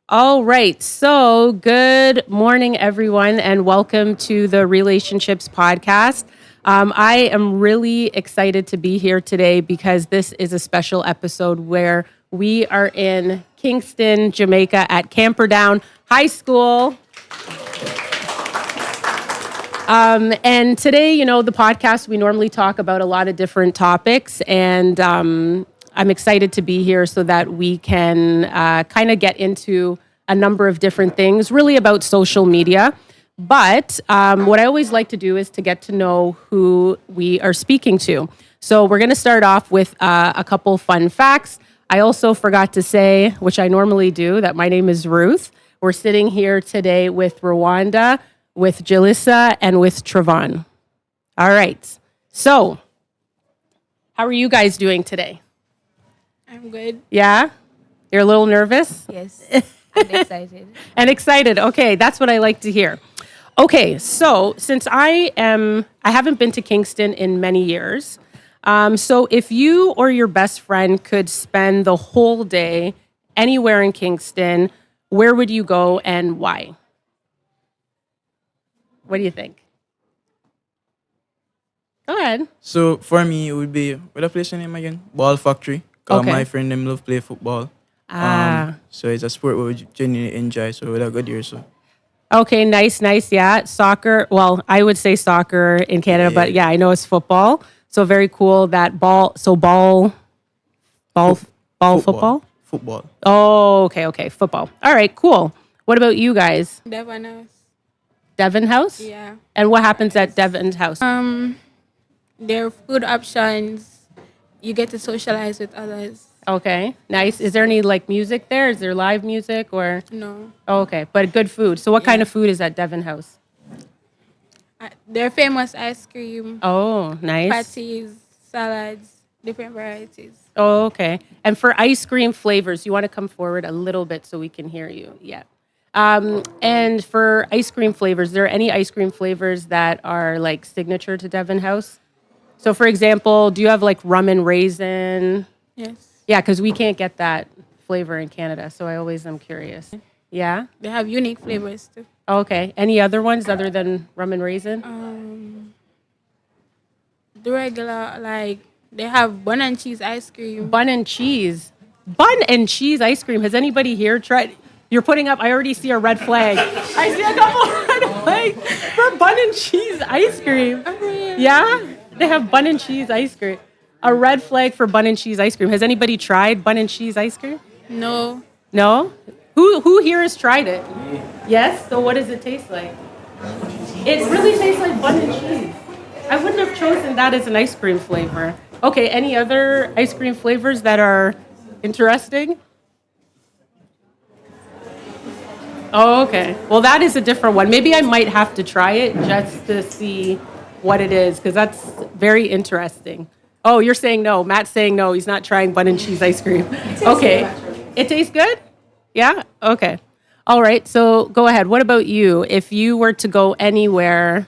All right. So, good morning, everyone, and welcome to the Relationships podcast. I am really excited to be here today because this is a special episode where we are in Kingston, Jamaica at Camperdown High School. And today, the podcast, we normally talk about a lot of different topics, and I'm excited to be here so that we can kind of get into a number of different things, really about social media. But what I always like to do is to get to know who we are speaking to. So we're going to start off with a couple fun facts. I also forgot to say, which I normally do, that my name is Ruth. We're sitting here today with Rwanda, with Jalissa, and with Trevon. All right. So, how are you guys doing today? I'm good. Yeah? You're a little nervous? Yes. I'm excited. And excited. Okay, that's what I like to hear. Okay, so since I haven't been to Kingston in many years. So if you or your best friend could spend the whole day anywhere in Kingston, where would you go and why? What do you think? Go ahead. So for me, it would be, what a place name again? Ball Factory. Because Okay. my friend them love play football. So it's a sport we genuinely enjoy. So we'll go there. So Okay, nice, yeah. Soccer, well, I would say soccer in Canada, but yeah, I know it's football. So very cool that ball football? Football. Oh, okay, football. All right, cool. What about you guys? Devon House. Devon House? Yeah. And what happens at Devon's house? There are food options. You get to socialize with others. Okay, nice. Is there any like music there? Is there live music or? No. Oh, okay, but good food. So what kind of food is at Devon House? Their famous ice cream, Oh, nice. patties, salads, different varieties. Oh, okay. And for ice cream flavors, you want to come forward a little bit so we can hear you. Yeah. And for ice cream flavors, there any ice cream flavors that are like signature to Devon House? So, for example, do you have like rum and raisin? Yes. Yeah, because we can't get that flavor in Canada, so I always am curious. Yeah? They have unique flavors too. Okay. Any other ones other than rum and raisin? The regular, like, they have bun and cheese ice cream. Bun and cheese. Bun and cheese ice cream. Has anybody here tried? You're putting up, I already see a red flag. I see a couple red flags for bun and cheese ice cream. Yeah? They have bun and cheese ice cream. A red flag for bun and cheese ice cream. Has anybody tried bun and cheese ice cream? No. No? Who here has tried it? Yes? So what does it taste like? It really tastes like bun and cheese. I wouldn't have chosen that as an ice cream flavor. Okay, any other ice cream flavors that are interesting? Oh, okay. Well, that is a different one. Maybe I might have to try it just to see what it is, because that's very interesting. Oh, you're saying no. Matt's saying no. He's not trying bun and cheese ice cream. Okay. It tastes good? Yeah? Okay. All right. So go ahead. What about you? If you were to go anywhere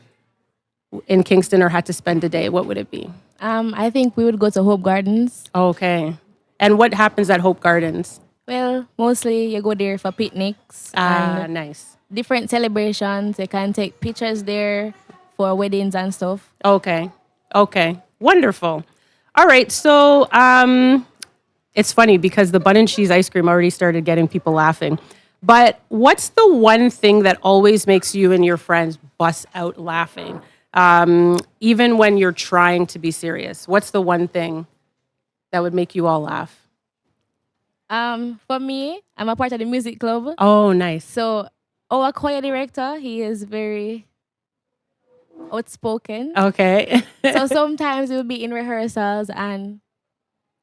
in Kingston or had to spend a day, what would it be? I think we would go to Hope Gardens. Okay. And what happens at Hope Gardens? Well, mostly you go there for picnics and Nice. different celebrations. You can take pictures there for weddings and stuff. Okay. Wonderful. All right. So it's funny because the bun and cheese ice cream already started getting people laughing. But what's the one thing that always makes you and your friends bust out laughing, even when you're trying to be serious? What's the one thing that would make you all laugh? For me, I'm a part of the music club. Oh, nice. So our choir director, he is very outspoken. Okay. So sometimes we'll be in rehearsals and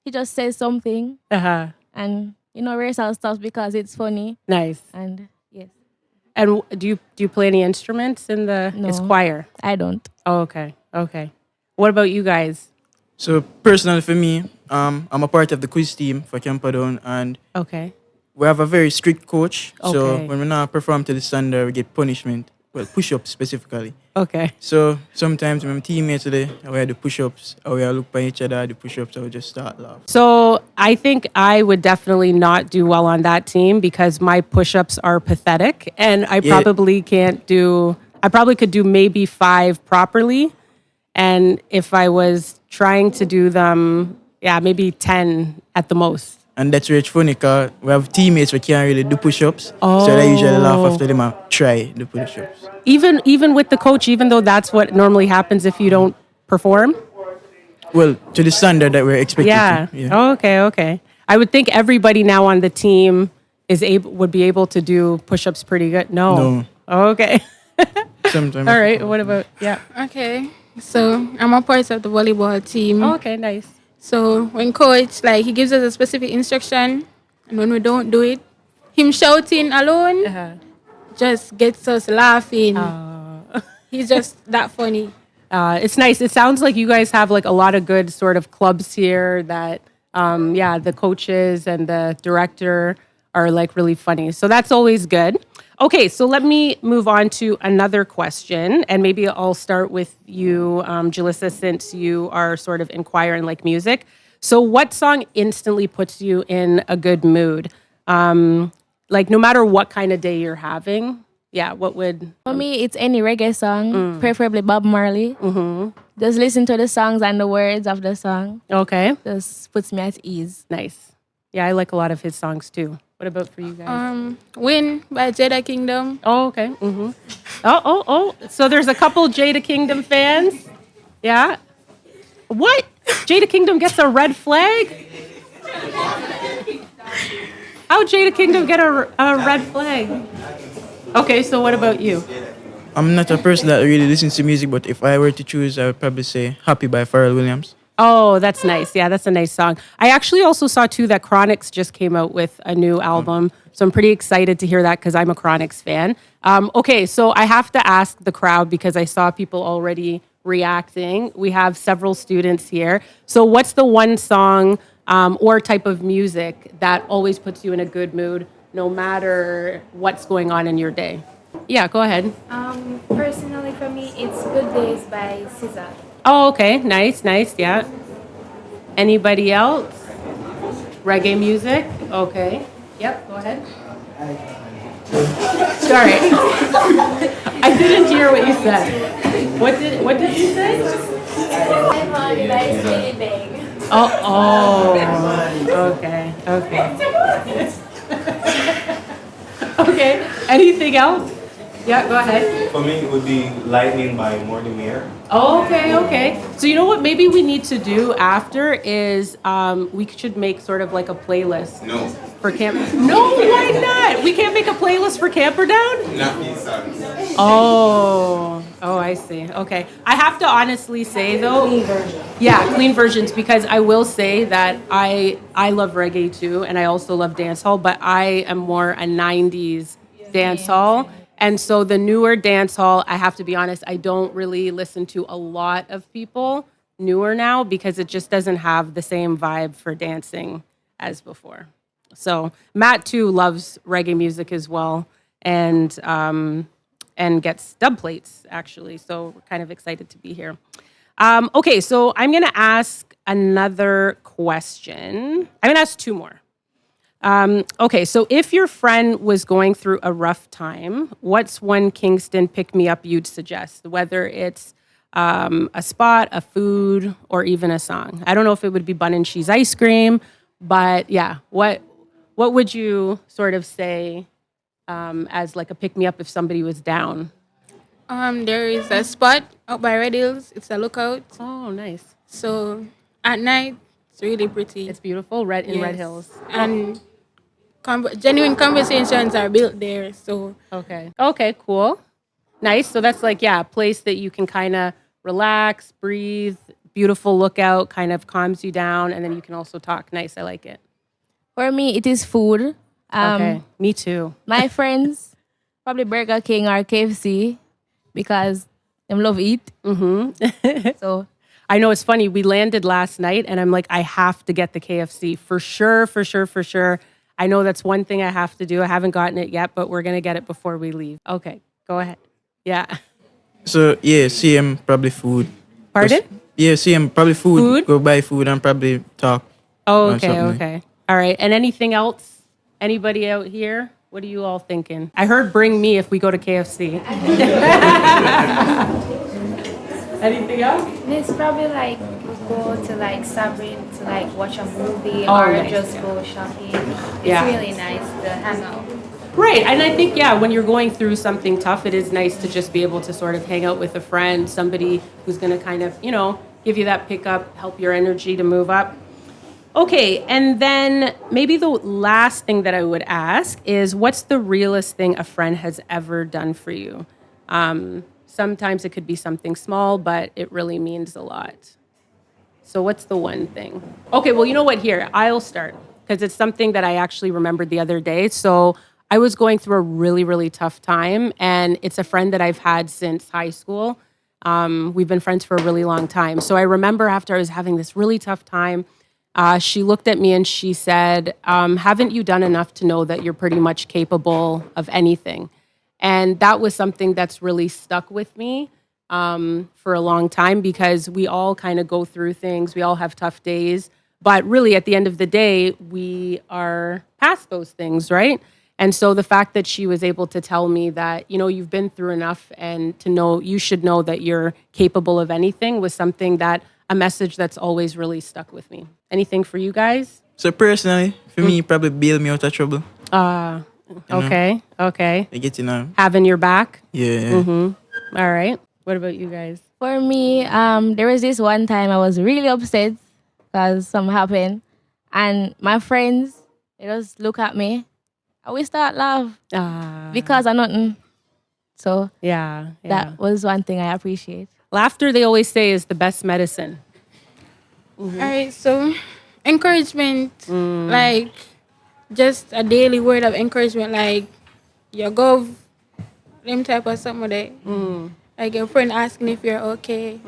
he just says something Uh-huh. and rehearsal stops because it's funny. Nice. And yes, And do you play any instruments in the No. it's choir? I don't. Oh, okay. What about you guys? So personally for me, I'm a part of the quiz team for Camperdown, and Okay. we have a very strict coach. So Okay. when we not perform to the standard, we get punishment. Well, push-ups specifically. Okay. So sometimes when my teammates today, we had the push-ups, or we look by each other, the push-ups, I would just start laugh. So I think I would definitely not do well on that team because my push-ups are pathetic and I Yeah. probably can't do I probably could do maybe 5 properly. And if I was trying to do them, yeah, maybe 10 at the most. And that's where it's funny because we have teammates who can't really do push-ups. So they usually laugh after them and try the push-ups. Even with the coach, even though that's what normally happens if you don't perform. Well, to the standard that we're expected Yeah. to. Yeah. Oh, okay. I would think everybody now on the team would be able to do push-ups pretty good. No. Okay. Sometimes. All right. What about Okay. So I'm a part of the volleyball team. Oh, okay, nice. So when coach he gives us a specific instruction, and when we don't do it, him shouting alone just gets us laughing. He's just that funny. It's nice. It sounds like you guys have like a lot of good sort of clubs here that, the coaches and the director are like really funny. So that's always good. Okay, so let me move on to another question, and maybe I'll start with you, Jalissa, since you are sort of inquiring like music. So what song instantly puts you in a good mood? Like no matter what kind of day you're having, what would... For me, it's any reggae song, preferably Bob Marley. Just listen to the songs and the words of the song. Okay, Just puts me at ease. nice. Yeah, I like a lot of his songs too. What about for you guys? Win by Jada Kingdom. Oh, okay. Oh. So there's a couple Jada Kingdom fans. Yeah. What? Jada Kingdom gets a red flag? How Jada Kingdom get a red flag? Okay, so what about you? I'm not a person that really listens to music, but if I were to choose, I would probably say Happy by Pharrell Williams. Oh, that's nice. Yeah, that's a nice song. I actually also saw too that Chronix just came out with a new album. So I'm pretty excited to hear that because I'm a Chronix fan. Okay, so I have to ask the crowd because I saw people already reacting. We have several students here. So what's the one song or type of music that always puts you in a good mood no matter what's going on in your day? Yeah, go ahead. Personally, for me, it's Good Days by SZA. Oh, okay. Nice. Yeah. Anybody else? Reggae music? Okay. Yep, go ahead. Sorry. I didn't hear what you said. What did you say? I'm on by Skinny Bang. Oh. Okay. Okay. Anything else? Yeah, go ahead. For me, it would be Lightning by Mortimer. Oh, okay. So you know what maybe we need to do after is we should make sort of like a playlist. No. For camp. No, why not? We can't make a playlist for Camperdown? Not these songs. Oh, I see. Okay. I have to honestly say though. Clean versions. Yeah, clean versions, because I will say that I love reggae too, and I also love dancehall, but I am more a 90s dancehall. And so the newer dance hall, I have to be honest, I don't really listen to a lot of people newer now because it just doesn't have the same vibe for dancing as before. So Matt too loves reggae music as well, and gets dub plates actually. So we're kind of excited to be here. Okay, so I'm gonna ask another question. I'm gonna ask 2 more. Okay, so if your friend was going through a rough time, what's one Kingston pick-me-up you'd suggest? Whether it's a spot, a food, or even a song. I don't know if it would be bun and cheese ice cream, but yeah, what would you sort of say as like a pick-me-up if somebody was down? There is a spot out by Red Hills. It's a lookout. Oh, nice. So at night, it's really pretty. It's beautiful, in Red Yes. Hills. And genuine conversations are built there. So Okay, cool. Nice. So that's like, a place that you can kind of relax, breathe, beautiful lookout, kind of calms you down, and then you can also talk. Nice, I like it. For me, it is food. Okay, me too. My friends, probably Burger King or KFC because them love eat. So I know it's funny. We landed last night, and I'm like, I have to get the KFC for sure. I know that's one thing I have to do. I haven't gotten it yet, but we're gonna get it before we leave. Okay, go ahead. Yeah. So yeah, CM probably food. Pardon? Yeah, CM probably food. Food? Go buy food and probably talk. Oh, or okay, something. okay. All right. And anything else? Anybody out here? What are you all thinking? I heard bring me if we go to KFC. Anything else? It's probably like go to like Sabrin to like watch a movie Oh, or nice, just yeah. go shopping. It's Yeah. really nice to hang out. Right. And I think, yeah, when you're going through something tough, it is nice to just be able to sort of hang out with a friend, somebody who's going to kind of, give you that pickup, help your energy to move up. Okay. And then maybe the last thing that I would ask is what's the realest thing a friend has ever done for you? Sometimes it could be something small, but it really means a lot. So what's the one thing? Okay, well, you know what? Here, I'll start because it's something that I actually remembered the other day. So I was going through a really, really tough time, and it's a friend that I've had since high school. We've been friends for a really long time. So I remember after I was having this really tough time, she looked at me and she said, haven't you done enough to know that you're pretty much capable of anything? And that was something that's really stuck with me for a long time because we all kind of go through things. We all have tough days. But really, at the end of the day, we are past those things, right? And so the fact that she was able to tell me that, you've been through enough and to know, you should know that you're capable of anything was something a message that's always really stuck with me. Anything for you guys? So personally, for me, probably bail me out of trouble. Okay. I get Having your back? Yeah. All right. What about you guys? For me, there was this one time I was really upset because something happened. And my friends, they just look at me and we start laugh because of nothing. So Yeah. that was one thing I appreciate. Laughter, they always say, is the best medicine. All right, so encouragement, like just a daily word of encouragement, like your go, them type of somebody, like your friend asking if you're okay.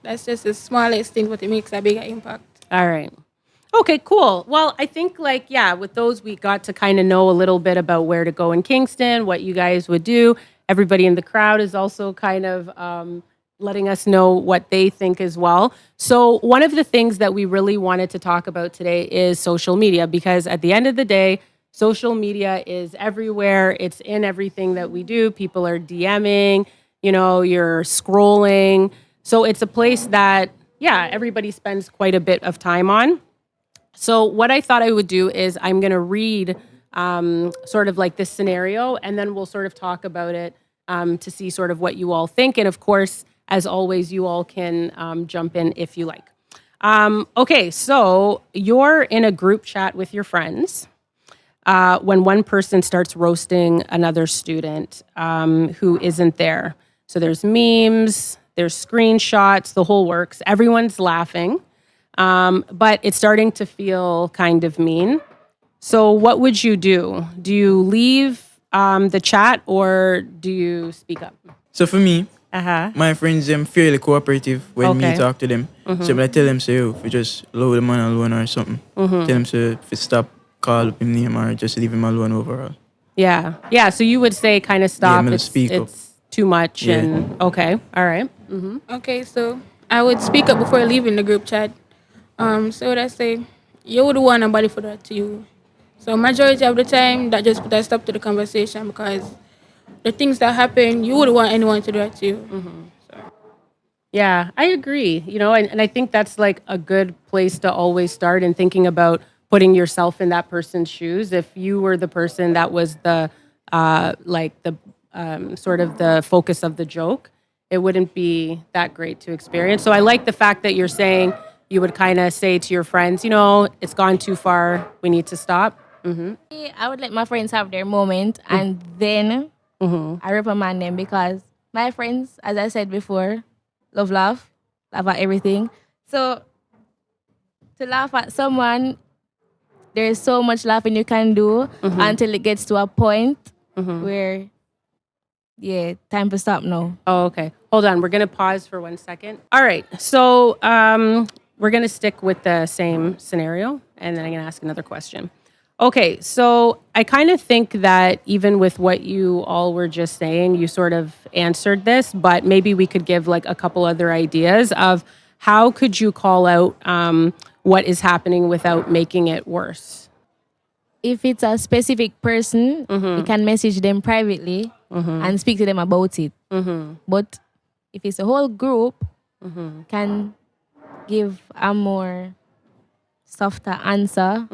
That's just the smallest thing, but it makes a bigger impact. All right. Okay, cool. Well, I think with those, we got to kind of know a little bit about where to go in Kingston, what you guys would do. Everybody in the crowd is also kind of letting us know what they think as well. So one of the things that we really wanted to talk about today is social media, because at the end of the day, social media is everywhere. It's in everything that we do. People are DMing, you're scrolling. So it's a place that, everybody spends quite a bit of time on. So what I thought I would do is I'm going to read sort of like this scenario, and then we'll sort of talk about it to see sort of what you all think. And of course, as always, you all can jump in if you like. Okay, so you're in a group chat with your friends when one person starts roasting another student who isn't there. So there's memes, there's screenshots, the whole works. Everyone's laughing, but it's starting to feel kind of mean. So what would you do? Do you leave the chat or do you speak up? So for me, my friends fairly cooperative when me Okay. talk to them. So when I tell them, say, if you just load the man alone or something, tell them to stop, call up him name or just leave him alone overall. Yeah. Yeah. So you would say kind of stop. I'm gonna It's, speak up. it's too much. Yeah. And okay. All right. Okay, so I would speak up before leaving the group chat. So what I say, you would want nobody for that to you. So majority of the time, that just put a stop to the conversation because the things that happen, you wouldn't want anyone to do that to you. Yeah, I agree. And I think that's like a good place to always start in thinking about putting yourself in that person's shoes. If you were the person that was the sort of the focus of the joke, it wouldn't be that great to experience. So I like the fact that you're saying you would kind of say to your friends, it's gone too far. We need to stop. I would let my friends have their moment and then I reprimand them because my friends, as I said before, laugh at everything. So to laugh at someone, there's so much laughing you can do until it gets to a point where, time to stop now. Oh, okay. Hold on. We're going to pause for 1 second. All right. So we're going to stick with the same scenario, and then I'm going to ask another question. Okay. So I kind of think that even with what you all were just saying, you sort of answered this, but maybe we could give like a couple other ideas of how could you call out what is happening without making it worse? If it's a specific person, you can message them privately and speak to them about it. But if it's a whole group, can give a more softer answer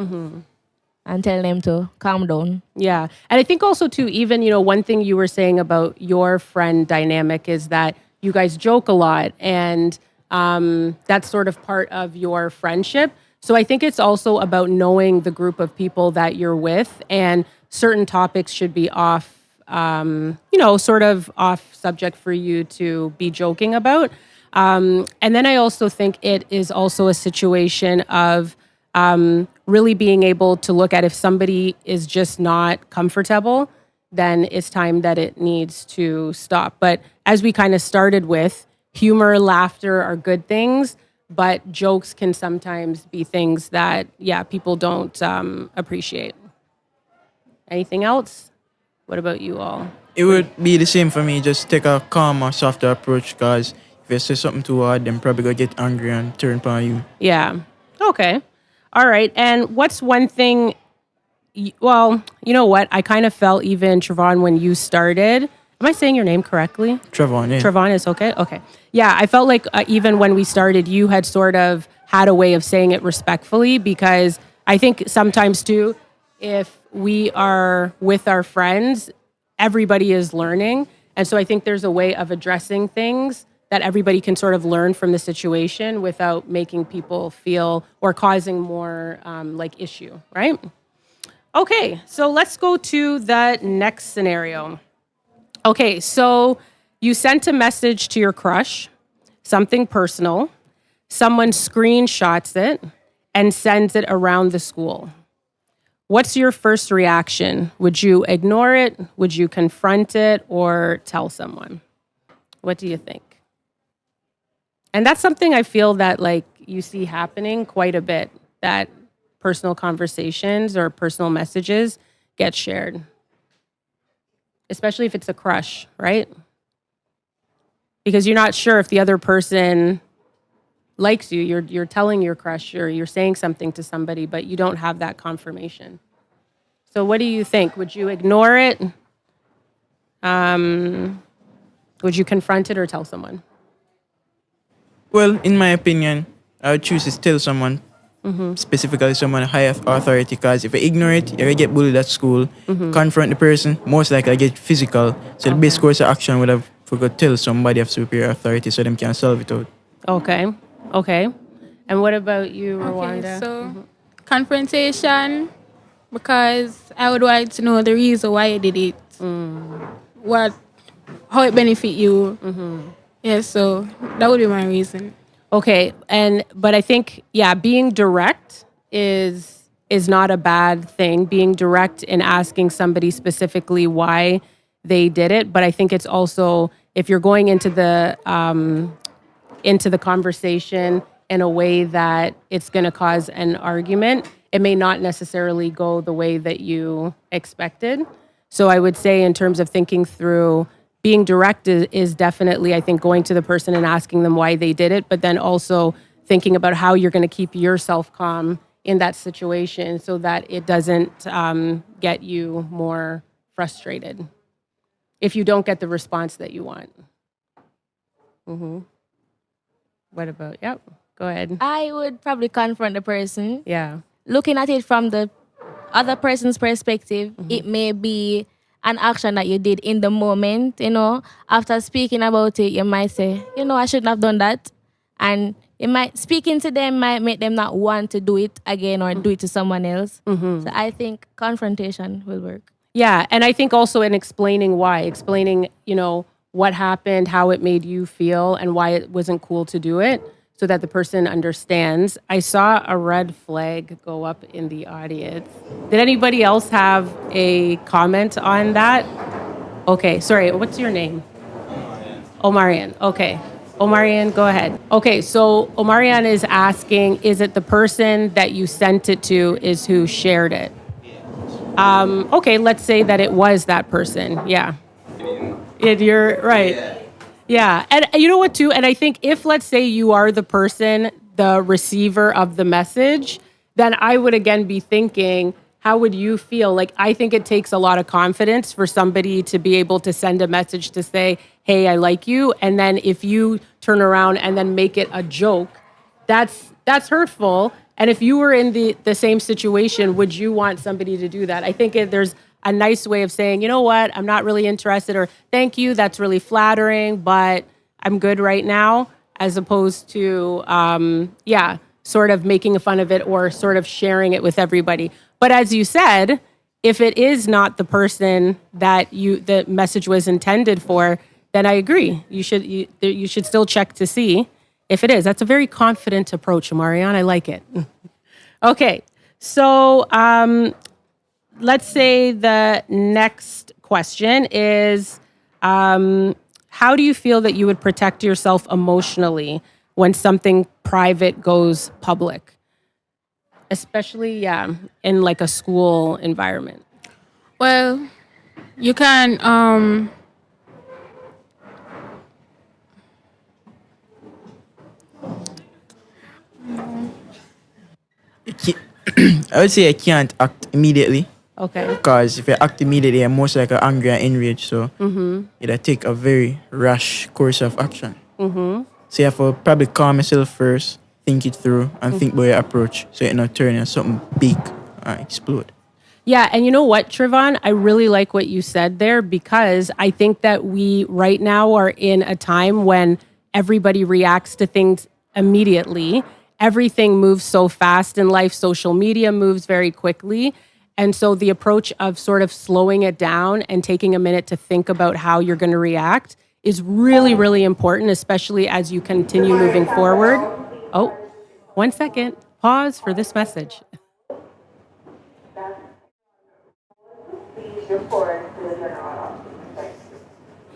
and tell them to calm down. Yeah. And I think also too, even, one thing you were saying about your friend dynamic is that you guys joke a lot, and that's sort of part of your friendship. So I think it's also about knowing the group of people that you're with, and certain topics should be off, sort of off subject for you to be joking about. And then I also think it is also a situation of really being able to look at if somebody is just not comfortable, then it's time that it needs to stop. But as we kind of started with, humor, laughter are good things, but jokes can sometimes be things that, people don't appreciate. Anything else? What about you all? It would be the same for me. Just take a calmer, softer approach, because if you say something too hard, then probably gonna get angry and turn upon you. Yeah. Okay. All right. And what's one thing? Well, you know what? I kind of felt even, Trevon, when you started. Am I saying your name correctly? Trevon, yeah. Trevon is okay? Okay. Yeah, I felt like even when we started, you had sort of had a way of saying it respectfully, because I think sometimes too, if we are with our friends, everybody is learning. And so I think there's a way of addressing things that everybody can sort of learn from the situation without making people feel or causing more issue, right? Okay, so let's go to the next scenario. Okay, so you sent a message to your crush, something personal. Someone screenshots it and sends it around the school. What's your first reaction? Would you ignore it? Would you confront it or tell someone? What do you think? And that's something I feel that you see happening quite a bit, that personal conversations or personal messages get shared, especially if it's a crush, right? Because you're not sure if the other person likes you. You're telling your crush or you're saying something to somebody, but you don't have that confirmation. So what do you think? Would you ignore it? Would you confront it or tell someone? Well, in my opinion, I would choose to tell someone, specifically someone high authority, because if I ignore it, if I get bullied at school, confront the person, most likely I get physical. So the best course of action would have to tell somebody of superior authority so them can solve it out. Okay. And what about you, Rwanda? Okay, so confrontation, because I would like to know the reason why you did it. How it benefit you. Yeah, so that would be my reason. Okay, but I think being direct is not a bad thing. Being direct in asking somebody specifically why they did it, but I think it's also, if you're going into the conversation in a way that it's going to cause an argument, it may not necessarily go the way that you expected. So I would say, in terms of thinking through, being direct is definitely, I think, going to the person and asking them why they did it, but then also thinking about how you're going to keep yourself calm in that situation so that it doesn't get you more frustrated if you don't get the response that you want. What about, go ahead. I would probably confront the person. Yeah. Looking at it from the other person's perspective, it may be an action that you did in the moment, After speaking about it, you might say, I shouldn't have done that. And speaking to them might make them not want to do it again or do it to someone else. So I think confrontation will work. Yeah, and I think also in explaining why, what happened, how it made you feel, and why it wasn't cool to do it, so that the person understands. I saw a red flag go up in the audience. Did anybody else have a comment on that? Okay, sorry, what's your name? Omarian. Okay. Omarian, go ahead. Okay, so Omarian is asking, is it the person that you sent it to is who shared it? Okay, let's say that it was that person. Yeah. You're right. Yeah. And you know what, too? And I think if, let's say, you are the person the receiver of the message, then I would again be thinking, how would you feel? Like, I think it takes a lot of confidence for somebody to be able to send a message to say, hey, I like you. And then if you turn around and then make it a joke, that's hurtful. And if you were in the same situation, would you want somebody to do that? I think there's a nice way of saying, you know what, I'm not really interested, or thank you, that's really flattering, but I'm good right now, as opposed to, sort of making fun of it or sort of sharing it with everybody. But as you said, if it is not the person that the message was intended for, then I agree. You should still check to see if it is. That's a very confident approach, Marianne. I like it. Okay, so let's say the next question is, how do you feel that you would protect yourself emotionally when something private goes public? Especially, in like a school environment. Well, you can I would say I can't act immediately. Okay. Because if I act immediately, I'm most like angry and enraged. So I take a very rash course of action. So you have to probably calm myself first, think it through, and think about your approach, so you're not turning something big and explode. Yeah, and you know what, Trevon? I really like what you said there, because I think that we right now are in a time when everybody reacts to things immediately. Everything moves so fast in life. Social media moves very quickly. And so the approach of sort of slowing it down and taking a minute to think about how you're going to react is really, really important, especially as you continue moving forward. Oh, 1 second. Pause for this message.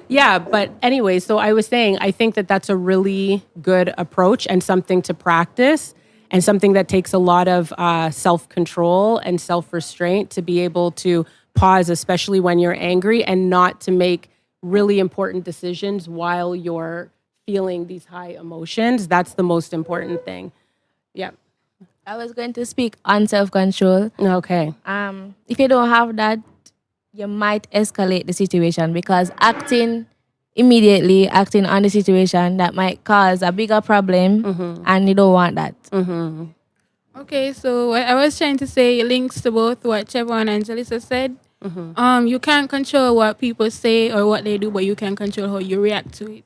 Yeah, but anyway, so I was saying, I think that that's a really good approach and something to practice, and something that takes a lot of self-control and self-restraint to be able to pause, especially when you're angry, and not to make really important decisions while you're feeling these high emotions. That's the most important thing. Yeah. I was going to speak on self-control. Okay. If you don't have that, you might escalate the situation, because acting immediately, acting on the situation, that might cause a bigger problem, and you don't want that. Okay, so what I was trying to say links to both what Trevon and Jalissa said. You can't control what people say or what they do, but you can control how you react to it.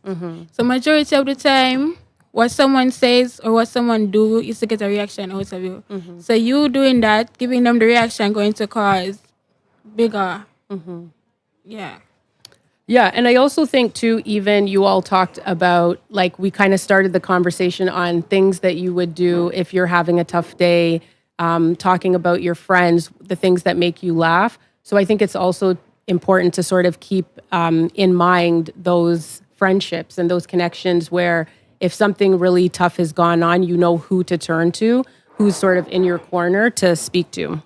So majority of the time, what someone says or what someone do is to get a reaction out of you. So you doing that, giving them the reaction, going to cause bigger. Yeah. Yeah, and I also think too, even you all talked about, like, we kind of started the conversation on things that you would do if you're having a tough day, talking about your friends, the things that make you laugh. So I think it's also important to sort of keep in mind those friendships and those connections where if something really tough has gone on, you know who to turn to, who's sort of in your corner to speak to.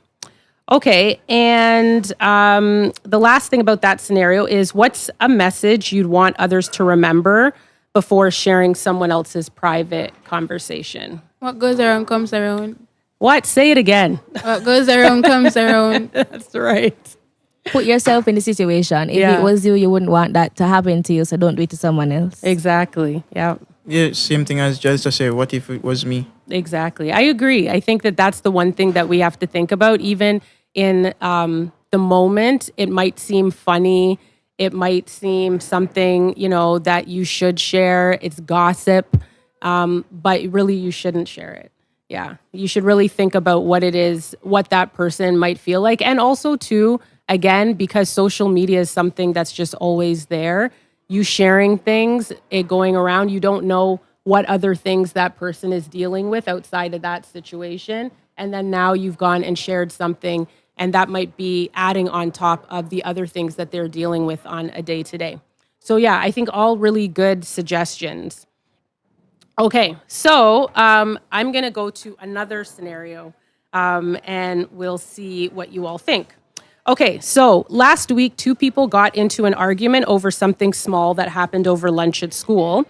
Okay, and the last thing about that scenario is, what's a message you'd want others to remember before sharing someone else's private conversation? What goes around comes around. What? Say it again. What goes around comes around. That's right. Put yourself in the situation. If it was you, you wouldn't want that to happen to you, so don't do it to someone else. Exactly, yeah. Yeah, same thing as just to say, what if it was me? Exactly. I agree. I think that that's the one thing that we have to think about. Even in the moment, it might seem funny. It might seem something, that you should share. It's gossip, but really you shouldn't share it. Yeah. You should really think about what it is, what that person might feel like. And also too, again, because social media is something that's just always there. You sharing things, it going around, you don't know what other things that person is dealing with outside of that situation. And then now you've gone and shared something, and that might be adding on top of the other things that they're dealing with on a day-to-day. So yeah, I think all really good suggestions. Okay, so I'm going to go to another scenario, and we'll see what you all think. Okay, so last week, 2 people got into an argument over something small that happened over lunch at school.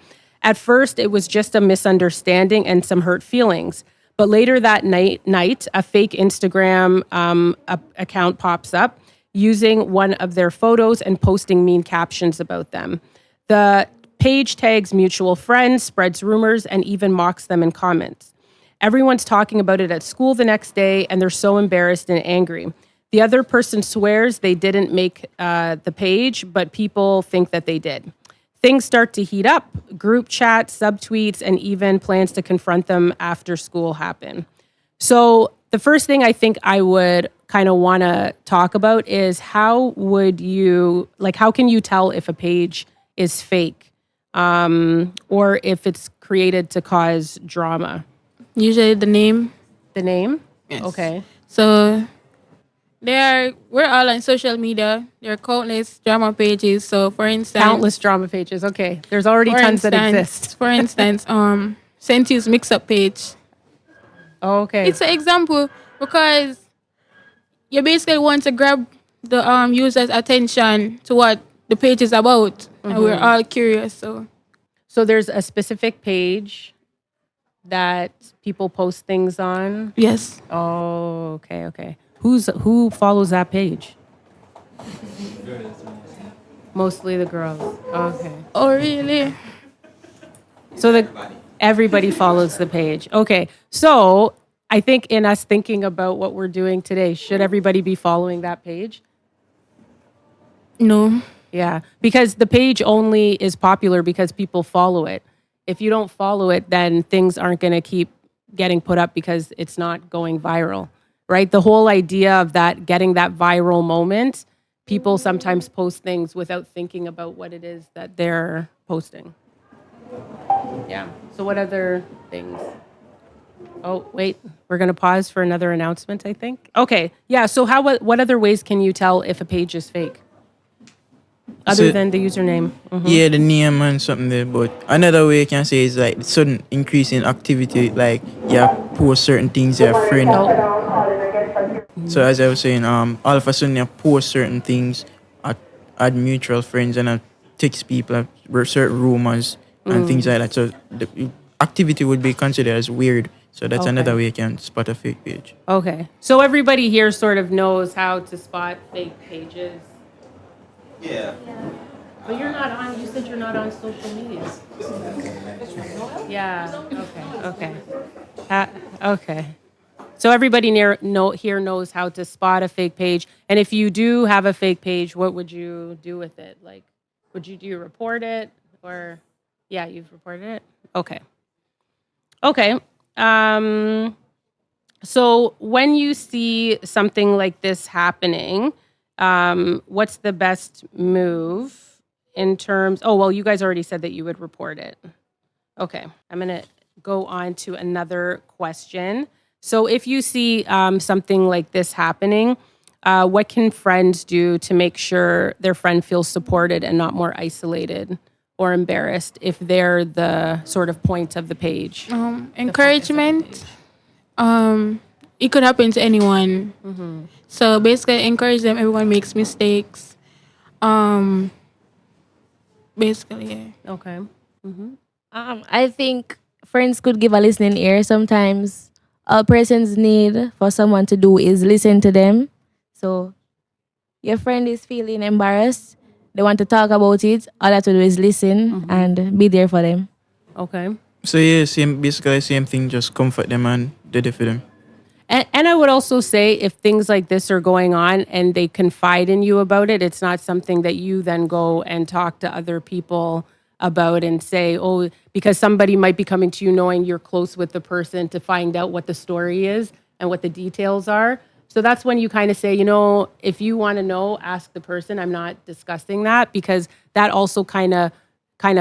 At first, it was just a misunderstanding and some hurt feelings. But later that night, a fake Instagram account pops up using one of their photos and posting mean captions about them. The page tags mutual friends, spreads rumors, and even mocks them in comments. Everyone's talking about it at school the next day, and they're so embarrassed and angry. The other person swears they didn't make the page, but people think that they did. Things start to heat up. Group chats, subtweets, and even plans to confront them after school happen. So the first thing I think I would kind of want to talk about is how can you tell if a page is fake or if it's created to cause drama? Usually the name. The name? Yes. Okay. So we're all on social media. There are countless drama pages. So for instance, Countless drama pages. Okay. There's already tons that exist. For instance, Sentius mix-up page. Oh, okay. It's an example because you basically want to grab the user's attention to what the page is about, and we're all curious. So there's a specific page that people post things on. Yes. Oh, okay. Who follows that page? Mostly the girls. Okay. Oh, really? So everybody follows the page. Okay. So I think in us thinking about what we're doing today, should everybody be following that page? No. Yeah. Because the page only is popular because people follow it. If you don't follow it, then things aren't going to keep getting put up because it's not going viral, right? The whole idea of that, getting that viral moment, people sometimes post things without thinking about what it is that they're posting. Yeah. So what other things? Oh, wait, we're going to pause for another announcement, I think. Okay. Yeah. So what other ways can you tell if a page is fake? Other than the username. Mm-hmm. Yeah, the name and something there. But another way you can say is like sudden increase in activity, like post certain things, friend. So as I was saying, all of a sudden you post certain things, add mutual friends, and text people certain rumors and things like that. So the activity would be considered as weird. So that's another way you can spot a fake page. Okay. So everybody here sort of knows how to spot fake pages. Yeah. But you're not on, you said you're not on social media. Yeah, okay. Okay. So everybody here knows how to spot a fake page. And if you do have a fake page, what would you do with it? Like, do you report it? Or, yeah, you've reported it? Okay. So when you see something like this happening, what's the best move in terms? Oh, well, you guys already said that you would report it. Okay, I'm going to go on to another question. So if you see something like this happening, what can friends do to make sure their friend feels supported and not more isolated or embarrassed if they're the sort of point of the page? Encouragement. It could happen to anyone. Mm-hmm. So basically, encourage them. Everyone makes mistakes. Basically, yeah. Okay. Mm-hmm. I think friends could give a listening ear. Sometimes all persons need for someone to do is listen to them. So your friend is feeling embarrassed. They want to talk about it. All they have to do is listen and be there for them. Okay. So yeah, basically same thing. Just comfort them and do it for them. And I would also say if things like this are going on and they confide in you about it, it's not something that you then go and talk to other people about and say, oh, because somebody might be coming to you knowing you're close with the person to find out what the story is and what the details are. So that's when you kind of say, if you want to know, ask the person. I'm not discussing that because that also kind of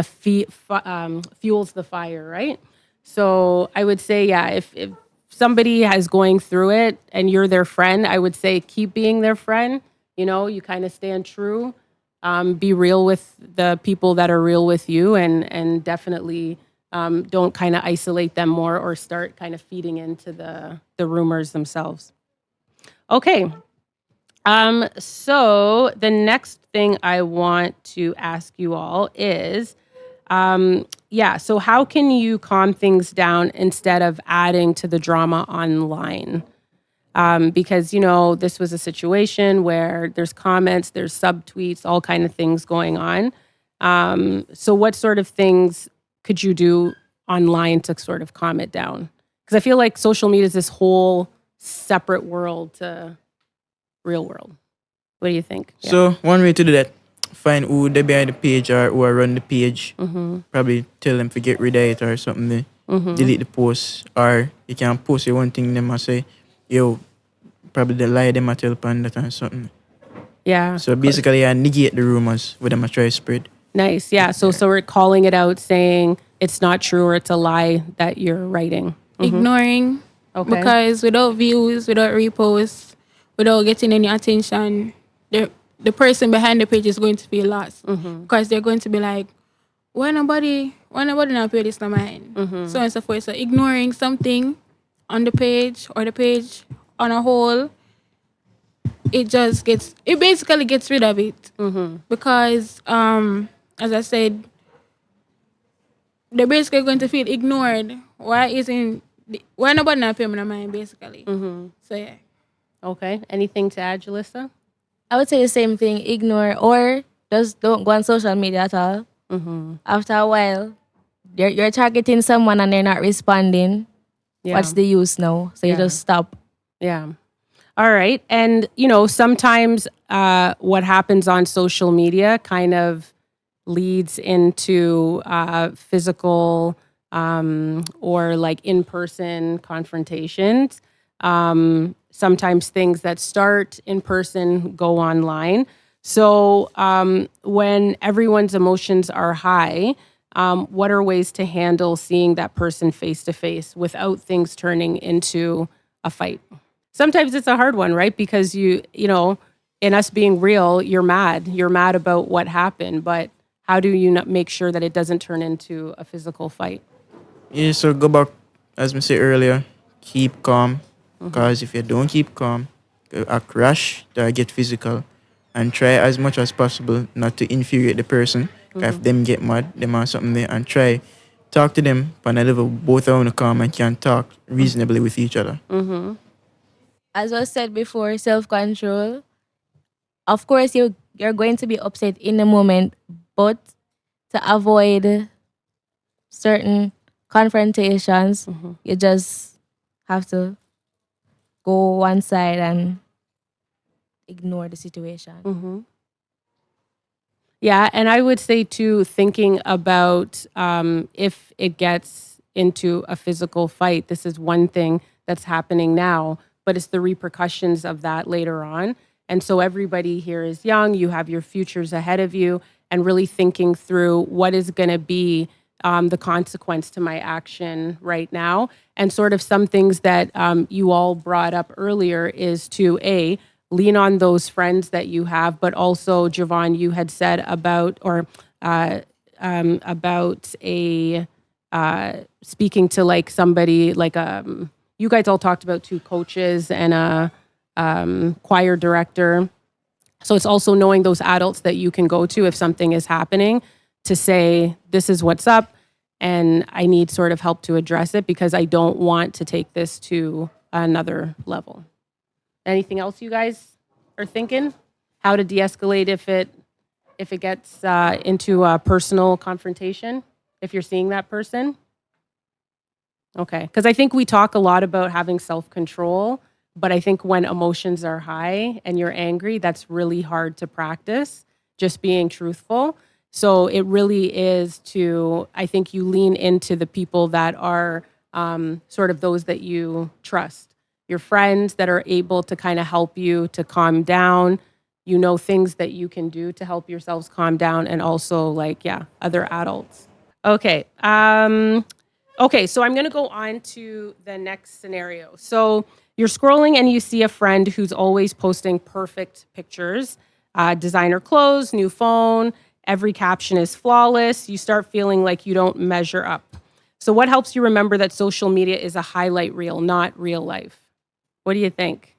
fuels the fire, right? So I would say, yeah, if somebody is going through it and you're their friend, I would say keep being their friend. You kind of stand true. Be real with the people that are real with you and definitely don't kind of isolate them more or start kind of feeding into the rumors themselves. Okay. So the next thing I want to ask you all is, Yeah. So how can you calm things down instead of adding to the drama online? Because this was a situation where there's comments, there's subtweets, all kind of things going on. So what sort of things could you do online to sort of calm it down? Because I feel like social media is this whole separate world to real world. What do you think? Yeah. So one way to do that, find who they behind the page or who are run the page. Probably tell them to get rid of it or something. Delete the post, or you can post your one thing. Them and say, yo, probably the lie them a tell upon that or something. Yeah. So basically, I negate the rumors with them I try to spread. Nice. Yeah. So we're calling it out, saying it's not true or it's a lie that you're writing. Ignoring. Okay. Because without views, without reposts, without getting any attention, the person behind the page is going to feel lost. Because they're going to be like, why nobody not pay this to mine? So on and so forth. So ignoring something on the page or the page on a whole, it basically gets rid of it. Because as I said, they're basically going to feel ignored. Why nobody not pay me no mind, basically? So yeah. Okay. Anything to add, Jalissa? I would say the same thing. Ignore or just don't go on social media at all. After a while, you're targeting someone and they're not responding. Yeah. What's the use now? So you just stop. Yeah. All right. And, sometimes what happens on social media kind of leads into physical or like in-person confrontations. Sometimes things that start in person go online. So when everyone's emotions are high, what are ways to handle seeing that person face to face without things turning into a fight? Sometimes it's a hard one, right? Because in us being real, you're mad. You're mad about what happened, but how do you not make sure that it doesn't turn into a physical fight? Yeah, so go back, as we said earlier, keep calm. Because if you don't keep calm, a crash that get physical, and try as much as possible not to infuriate the person. If them get mad, them or something there, and try talk to them on a level both are on the calm and can talk reasonably with each other. As was said before, self-control. Of course, you're going to be upset in the moment, but to avoid certain confrontations, you just have to go one side and ignore the situation. Yeah, and I would say too, thinking about if it gets into a physical fight, this is one thing that's happening now, but it's the repercussions of that later on. And so everybody here is young, you have your futures ahead of you, and really thinking through what is going to be the consequence to my action right now. And sort of some things that you all brought up earlier is to lean on those friends that you have, but also, Javon, you had said about speaking to like somebody like you guys all talked about 2 coaches and a choir director. So it's also knowing those adults that you can go to if something is happening to say, this is what's up, and I need sort of help to address it because I don't want to take this to another level. Anything else you guys are thinking? How to de-escalate if it gets into a personal confrontation, if you're seeing that person? Okay, because I think we talk a lot about having self-control, but I think when emotions are high and you're angry, that's really hard to practice, just being truthful. So it really is I think you lean into the people that are sort of those that you trust, your friends that are able to kind of help you to calm down, things that you can do to help yourselves calm down, and also other adults. Okay. Okay, so I'm going to go on to the next scenario. So you're scrolling and you see a friend who's always posting perfect pictures, designer clothes, new phone, every caption is flawless. You start feeling like you don't measure up. So what helps you remember that social media is a highlight reel, not real life? What do you think?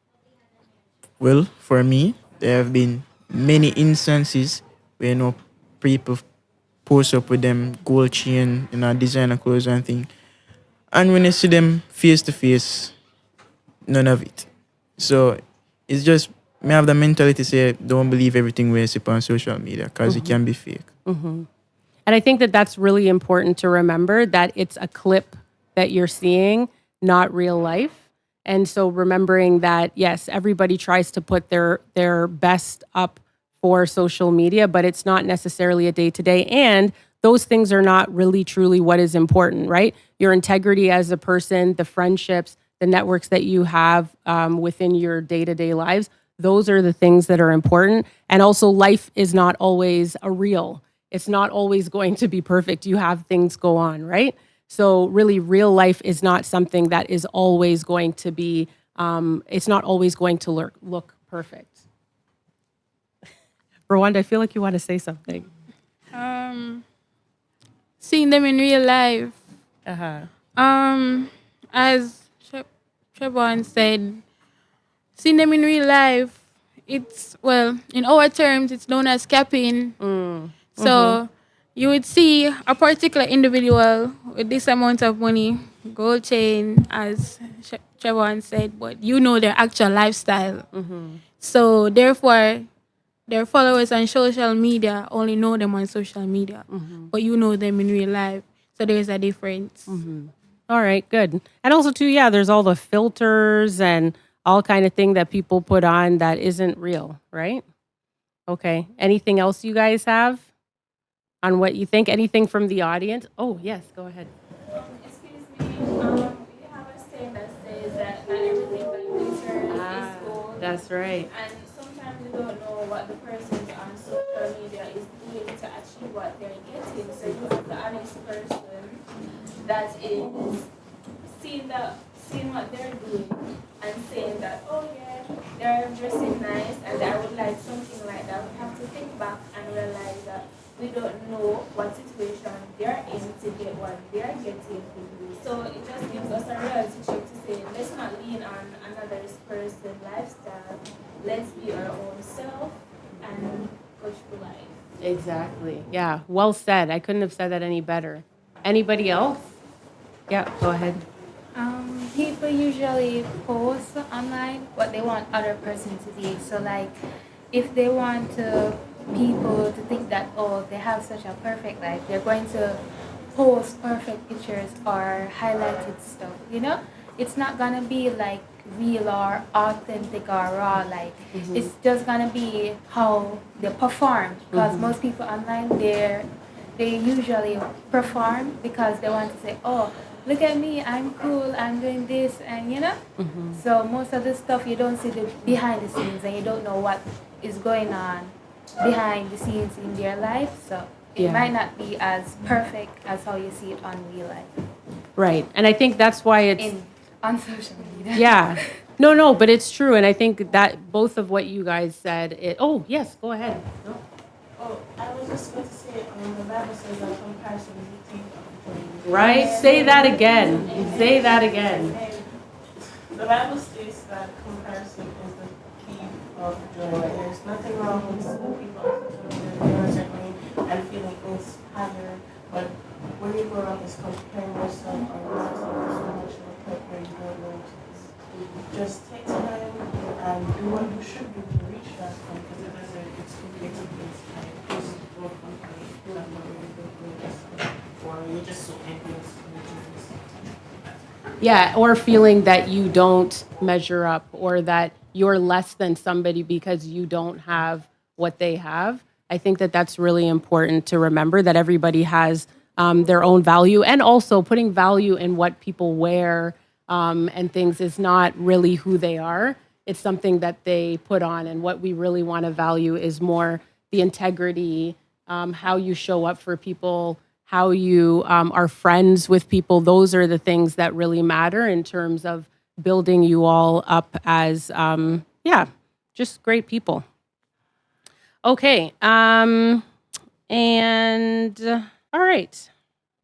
Well, for me, there have been many instances where people post up with them gold chain, designer clothes and thing. And when you see them face to face, none of it. So it's just me have the mentality say don't believe everything we see on social media because it can be fake. And I think that that's really important to remember, that it's a clip that you're seeing, not real life. And so remembering that, yes, everybody tries to put their best up for social media, but it's not necessarily a day-to-day. And those things are not really truly what is important, right? Your integrity as a person, the friendships, the networks that you have within your day-to-day lives, those are the things that are important. And also, life is not always a real. It's not always going to be perfect. You have things go on, right? So really, real life is not something that is always going to be, it's not always going to look perfect. Rwanda, I feel like you want to say something. Seeing them in real life. As Trevor said, seeing them in real life, it's, well, in our terms, it's known as capping. So you would see a particular individual with this amount of money, gold chain, as Trevor said, but you know their actual lifestyle. So therefore, their followers on social media only know them on social media, but you know them in real life. So there's a difference. All right, good. And also too, yeah, there's all the filters and all kind of thing that people put on that isn't real, right? Okay. Anything else you guys have on what you think? Anything from the audience? Oh, yes, go ahead. Excuse me. We have a saying that says that not everything that glitters is gold. That's right. And sometimes you don't know what the person on social media is doing to achieve what they're getting. So you have the honest person that is seeing what they're doing and saying that, oh yeah, they're dressing nice and I would like something like that. We have to think back and realize that we don't know what situation they're in to get what they're getting. So it just gives us a reality check to say, let's not lean on another person's lifestyle. Let's be our own self and go through life. Exactly. Yeah, well said. I couldn't have said that any better. Anybody else? Yeah, go ahead. People usually post online what they want other person to see. So like, if they want people to think that, oh, they have such a perfect life, they're going to post perfect pictures or highlighted stuff, you know? It's not gonna be like real or authentic or raw, like it's just gonna be how they perform, because most people online, they usually perform because they want to say, oh, look at me, I'm cool, I'm doing this, and you know? So most of the stuff you don't see the behind the scenes, and you don't know what is going on behind the scenes in their life. So it might not be as perfect as how you see it on real life. Right. And I think that's why it's On social media. yeah. No, but it's true. And I think that both of what you guys said, oh, yes, go ahead. No. Oh, I was just going to say, the Bible says that comparison is the thief of joy. Right? Say that again. Say that again. The Bible states that comparison is the thief of joy. There's nothing wrong with seeing people on social media and feeling inspired, but when you go around is comparing yourself or yourself so much of a clip where you don't know to just take time and do what you should do to reach that point, because it doesn't, it's too big to be inspired. Just go company, feel like what you're doing, or you're just so envious. Yeah, or feeling that you don't measure up or that you're less than somebody because you don't have what they have. I think that that's really important to remember, that everybody has their own value, and also putting value in what people wear and things is not really who they are. It's something that they put on, and what we really want to value is more the integrity, how you show up for people, how you are friends with people. Those are the things that really matter in terms of building you all up as, just great people. Okay, and all right.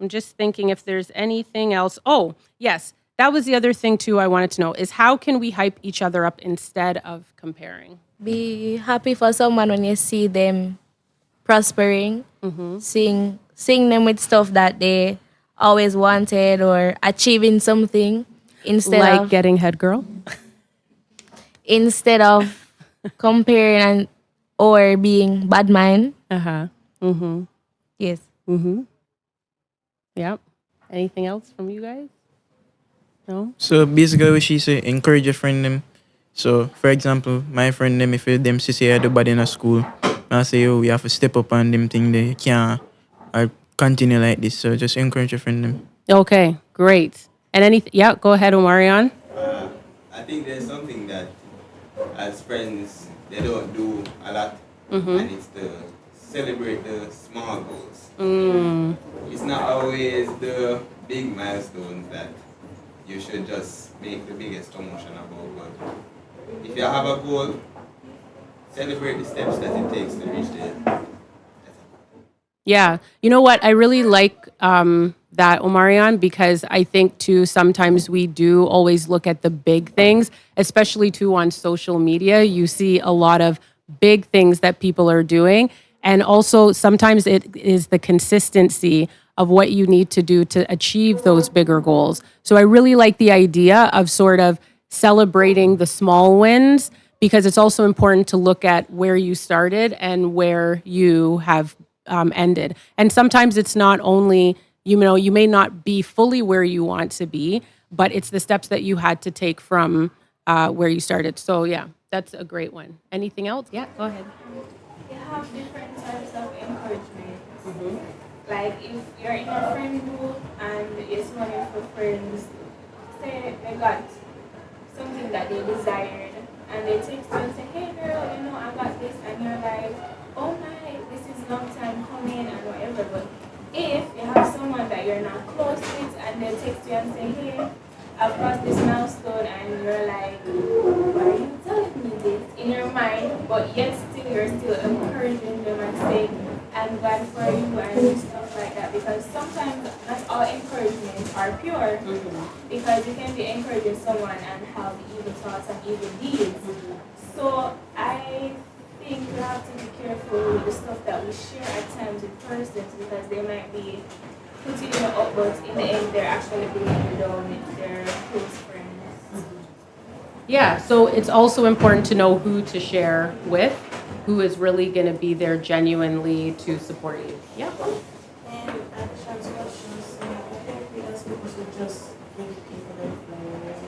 I'm just thinking if there's anything else. Oh, yes, that was the other thing too I wanted to know, is how can we hype each other up instead of comparing? Be happy for someone when you see them prospering, seeing them with stuff that they always wanted or achieving something instead Like of getting head girl? instead of comparing and or being bad mind. Uh-huh. Yes. Yep. Anything else from you guys? No? So basically what she say, encourage your friend them. So for example, my friend them, if them say I do bad in a school, I say, oh, we have to step up on them thing they can't or continue like this. So just encourage your friend them. Okay, great. And yeah, go ahead, Omarion. I think there's something that as friends they don't do a lot, and it's to celebrate the small goals. It's not always the big milestones that you should just make the biggest commotion about, but if you have a goal, celebrate the steps that it takes to reach there. Yeah. You know what? I really like that, Omarion, because I think too, sometimes we do always look at the big things, especially too on social media. You see a lot of big things that people are doing. And also sometimes it is the consistency of what you need to do to achieve those bigger goals. So I really like the idea of sort of celebrating the small wins, because it's also important to look at where you started and where you have ended. And sometimes it's not only, you know, you may not be fully where you want to be, but it's the steps that you had to take from where you started. So yeah, that's a great one. Anything else? Yeah, go ahead. You have different types of encouragement. Like if you're in a friend group and it's one of your friends, say they got something that they desired and they text you and say, hey girl, you know, I got this, and you're like, oh my, this is long time coming and whatever. But if you have someone that you're not close with and they text you and say, hey, I've crossed this milestone, and you're like, why are you telling me this in your mind, but yet still you're still encouraging them and saying, I'm glad for you and stuff like that, because sometimes not all encouragements are pure, because you can be encouraging someone and have evil thoughts and evil deeds. So I think we have to be careful with the stuff that we share at times with persons, because they might be putting you up, but in the end they're actually bringing you down with their close friends. Yeah, so it's also important to know who to share with, who is really going to be there genuinely to support you. Yeah. And actions, questions, I think we as people should just give people their flowers.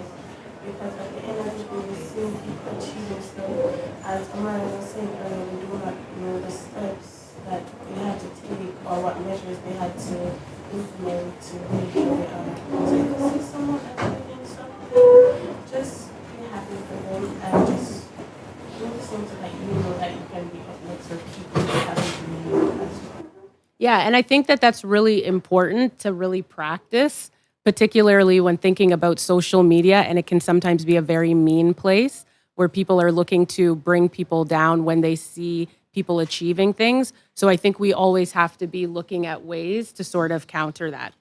Because at the end of the day, seeing people achieving stuff, as Amara was saying earlier, we do not know the steps that they had to take or what measures they had to implement to make sure they are. So if you see someone achieving something, just be happy for them and just do something that you know that you can be up next for people that happen to you as well. Yeah, and I think that that's really important to really practice, particularly when thinking about social media, and it can sometimes be a very mean place where people are looking to bring people down when they see people achieving things. So I think we always have to be looking at ways to sort of counter that.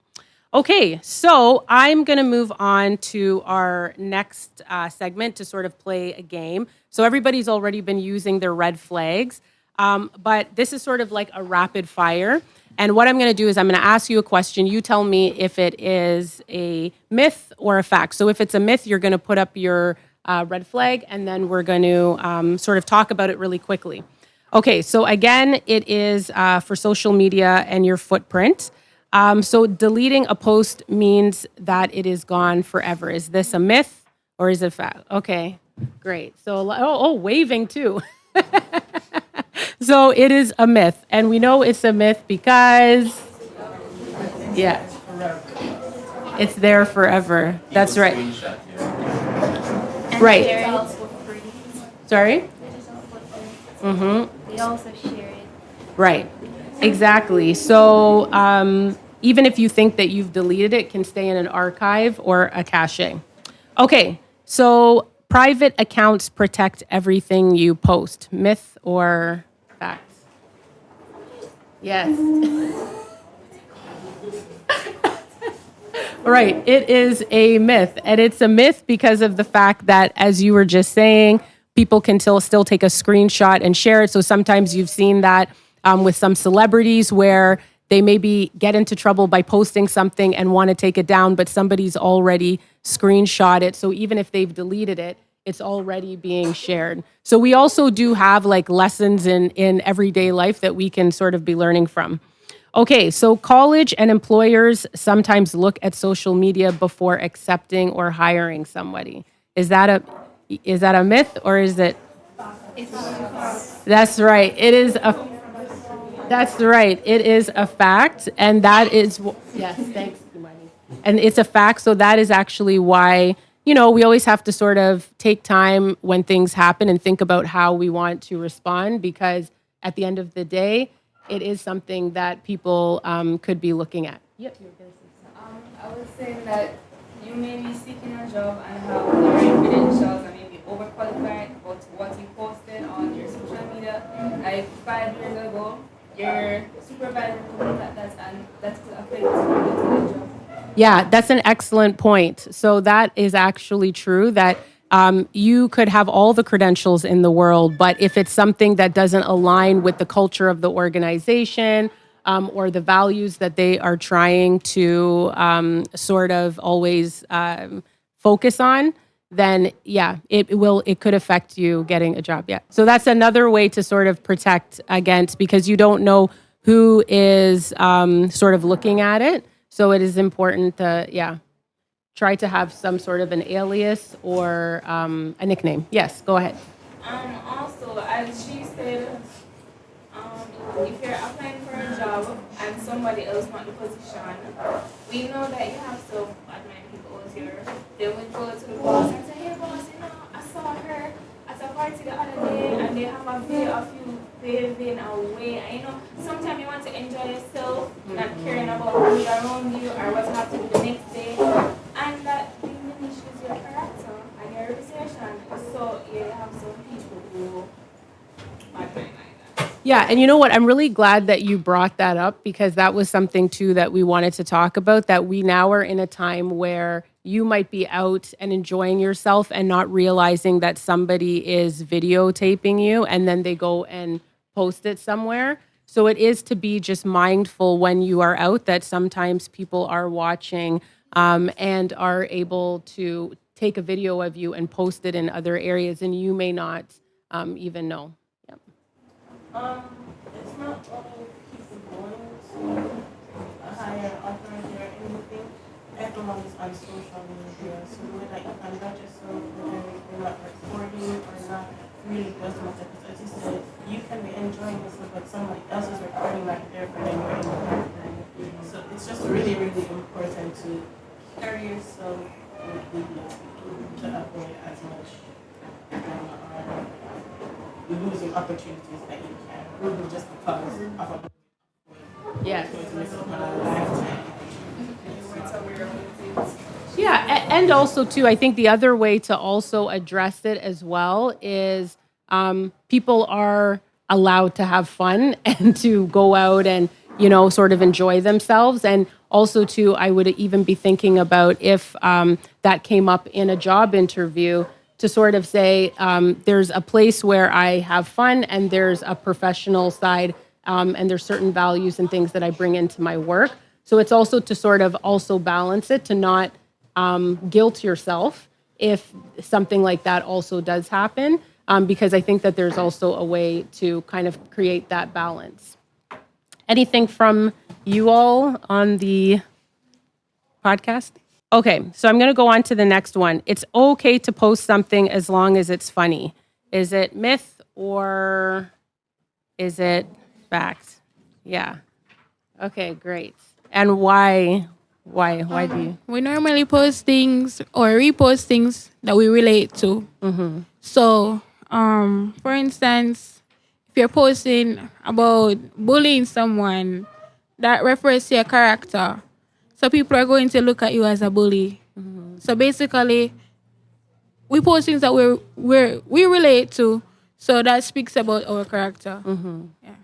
Okay, so I'm going to move on to our next segment to sort of play a game. So everybody's already been using their red flags, but this is sort of like a rapid fire. And what I'm going to do is I'm going to ask you a question. You tell me if it is a myth or a fact. So if it's a myth, you're going to put up your red flag, and then we're going to sort of talk about it really quickly. Okay, so again, it is for social media and your footprint. So deleting a post means that it is gone forever. Is this a myth or is it a fact? Okay, great. So, waving too. So it is a myth. And we know it's a myth because, yeah, it's there forever. That's right. And Right. share it for free. Sorry? We also share it. Right. Exactly. So even if you think that you've deleted it, it can stay in an archive or a cache. Okay. So private accounts protect everything you post. Myth or fact? Yes. Right. It is a myth. And it's a myth because of the fact that, as you were just saying, people can still take a screenshot and share it. So sometimes you've seen that with some celebrities where they maybe get into trouble by posting something and want to take it down, but somebody's already screenshot it. So even if they've deleted it, it's already being shared. So we also do have like lessons in everyday life that we can sort of be learning from. Okay, so college and employers sometimes look at social media before accepting or hiring somebody. Is that a myth or is it? That's right. That's right. It is a fact, and that is yes. Thanks, Imani. And it's a fact. So that is actually why we always have to sort of take time when things happen and think about how we want to respond, because at the end of the day, it is something that people could be looking at. Yep. I was saying that you may be seeking a job and have the right credentials and maybe overqualified, but what you posted on your social media like 5 years ago, your supervisor could look at that and that could affect you getting a job. Yeah, that's an excellent point. So that is actually true that you could have all the credentials in the world, but if it's something that doesn't align with the culture of the organization or the values that they are trying to sort of always focus on, then yeah, it could affect you getting a job. Yeah. So that's another way to sort of protect against, because you don't know who is sort of looking at it. So it is important to, try to have some sort of an alias or a nickname. Yes, go ahead. Also, as she said, if you're applying for a job and somebody else wants the position, we know that you have some admin people out here. They would go to the boss and say, hey boss, I saw her at a party the other day and they have a few waving away. And sometimes you want to enjoy yourself, not caring about who's around you or what you have to do the next day. And that diminishes your character and your reputation. So you have some people who admin like that. Yeah, and you know what? I'm really glad that you brought that up, because that was something too that we wanted to talk about, that we now are in a time where you might be out and enjoying yourself and not realizing that somebody is videotaping you and then they go and post it somewhere. So it is to be just mindful when you are out that sometimes people are watching and are able to take a video of you and post it in other areas, and you may not even know. Yep. It's not all people going to a higher authority or anything. Everyone is on social media, so the way that you conduct yourself, whether you're not recording or not, really does matter. Because as you said, you can be enjoying yourself, but somebody else is recording like they're putting you in the background. So it's just really, really important to carry yourself with dignity to avoid as much losing opportunities that you can just because of a Yes. lifetime. Yeah, and also too, I think the other way to also address it as well is people are allowed to have fun and to go out and sort of enjoy themselves. And also too, I would even be thinking about if that came up in a job interview, to sort of say there's a place where I have fun and there's a professional side and there's certain values and things that I bring into my work. So it's also to sort of also balance it, to not guilt yourself if something like that also does happen, because I think that there's also a way to kind of create that balance. Anything from you all on the podcast? Okay, so I'm going to go on to the next one. It's okay to post something as long as it's funny. Is it myth or is it fact? Yeah. Okay, great. And why? Why do you? We normally post things or repost things that we relate to. Mm-hmm. So, for instance, if you're posting about bullying someone, that refers to your character. So people are going to look at you as a bully. Mm-hmm. So basically, we post things that we relate to. So that speaks about our character. Mm-hmm. Yeah.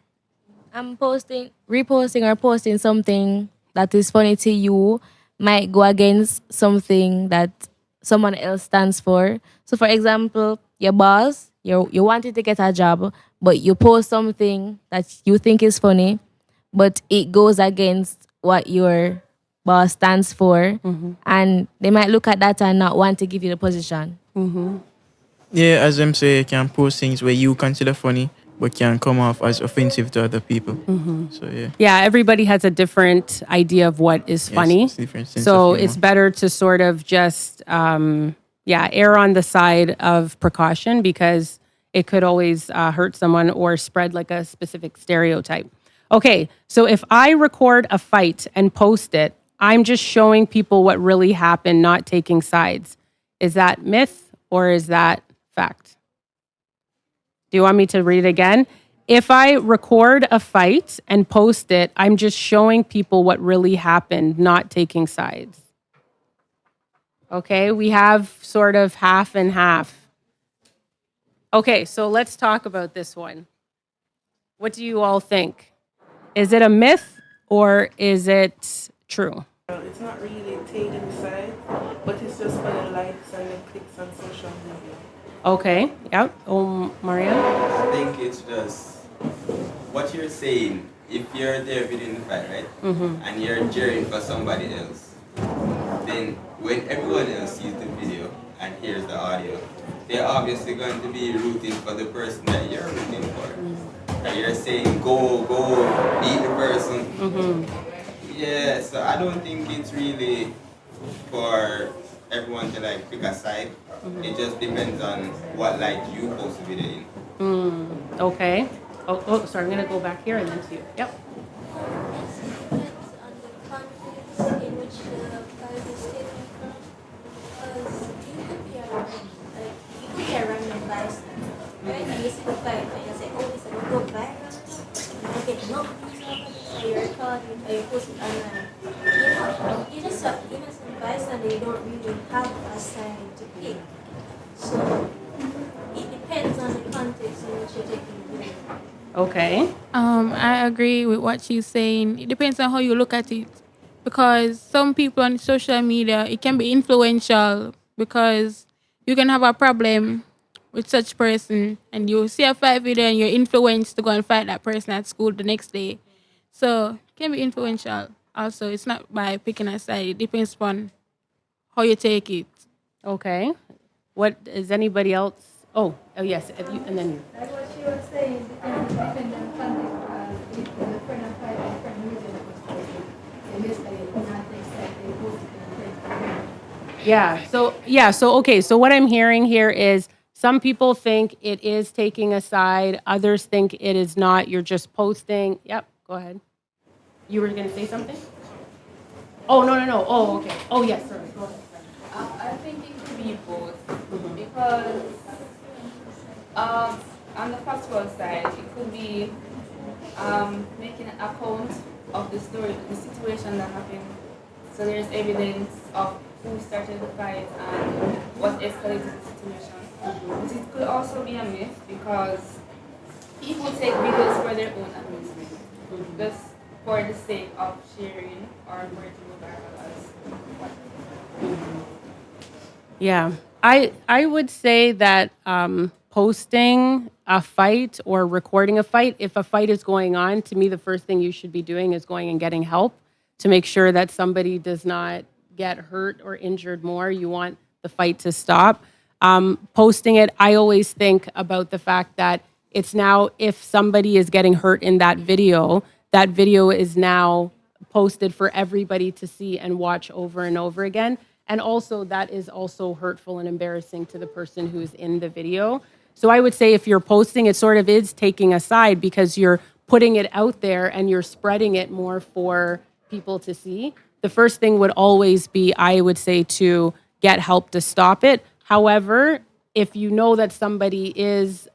I'm reposting or posting something that is funny to you might go against something that someone else stands for. So for example, your boss, you wanted to get a job, but you post something that you think is funny, but it goes against what your boss stands for, and they might look at that and not want to give you the position. Yeah, as them say, you can post things where you consider funny, but can come off as offensive to other people. So yeah. Yeah, everybody has a different idea of what is funny. it's different sense So of humor. it's better to sort of just, err on the side of precaution because it could always hurt someone or spread like a specific stereotype. Okay, so if I record a fight and post it, I'm just showing people what really happened, not taking sides. Is that myth or is that fact? Do you want me to read it again? If I record a fight and post it, I'm just showing people what really happened, not taking sides. Okay, we have sort of half and half. Okay, so let's talk about this one. What do you all think? Is it a myth or is it true? It's not really taking side, but it's just for the likes and the clicks on social media. Okay, yep. Oh, Maria? I think it's just what you're saying. If you're there within the fight, right, and you're cheering for somebody else, then when everyone else sees the video and hears the audio, they're obviously going to be rooting for the person that you're rooting for. And you're saying, go, beat the person. Yeah, so I don't think it's really for everyone to like pick a side. It just depends on what light you post the video in. Okay. Oh, sorry, I'm going to go back here and then to you. Yep. Depends on the context in which the fight is taken from. Because you could be a random bystander. Right? And you see the fight and you say, oh, this is a good viral. You get no views off of it, so you record it or you post it online. You just have innocent bystander, you don't really have a side to pick. So it depends on the context in which you're taking the video. Okay. I agree with what she's saying. It depends on how you look at it. Because some people on social media, it can be influential because you can have a problem with such person and you see a fight video and you're influenced to go and fight that person at school the next day. So it can be influential. Also, it's not by picking a side. It depends on how you take it. Okay. What is anybody else? Oh, yes. And then you. Like what she was saying, depending on context, if the friend of fight and friend music was posted, they basically not take side, they posted Okay. So what I'm hearing here is some people think it is taking a side. Others think it is not. You're just posting. Yep. Go ahead. You were going to say something? Oh, no. Oh, okay. Oh, yes. Sorry. Go ahead. I think it could be both because on the factual side, it could be making an account of the story, the situation that happened. So there's evidence of who started the fight and what escalated the situation. But it could also be a myth because people take videos for their own amusement, just for the sake of sharing or for it to go viral as what. Yeah. I would say that posting a fight or recording a fight, if a fight is going on, to me, the first thing you should be doing is going and getting help to make sure that somebody does not get hurt or injured more. You want the fight to stop. Posting it, I always think about the fact that it's now, if somebody is getting hurt in that video is now posted for everybody to see and watch over and over again. And also that is also hurtful and embarrassing to the person who's in the video. So I would say if you're posting, it sort of is taking a side because you're putting it out there and you're spreading it more for people to see. The first thing would always be, I would say, to get help to stop it. However, if you know that somebody is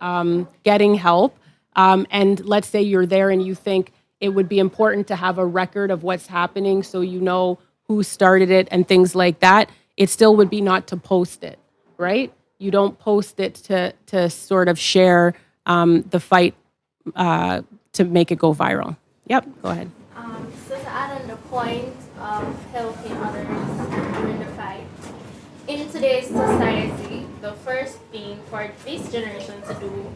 getting help, and let's say you're there and you think it would be important to have a record of what's happening so you know who started it and things like that, it still would be not to post it, right? You don't post it to sort of share the fight to make it go viral. Yep, go ahead. So to add on the point of helping others during the fight, in today's society, the first thing for this generation to do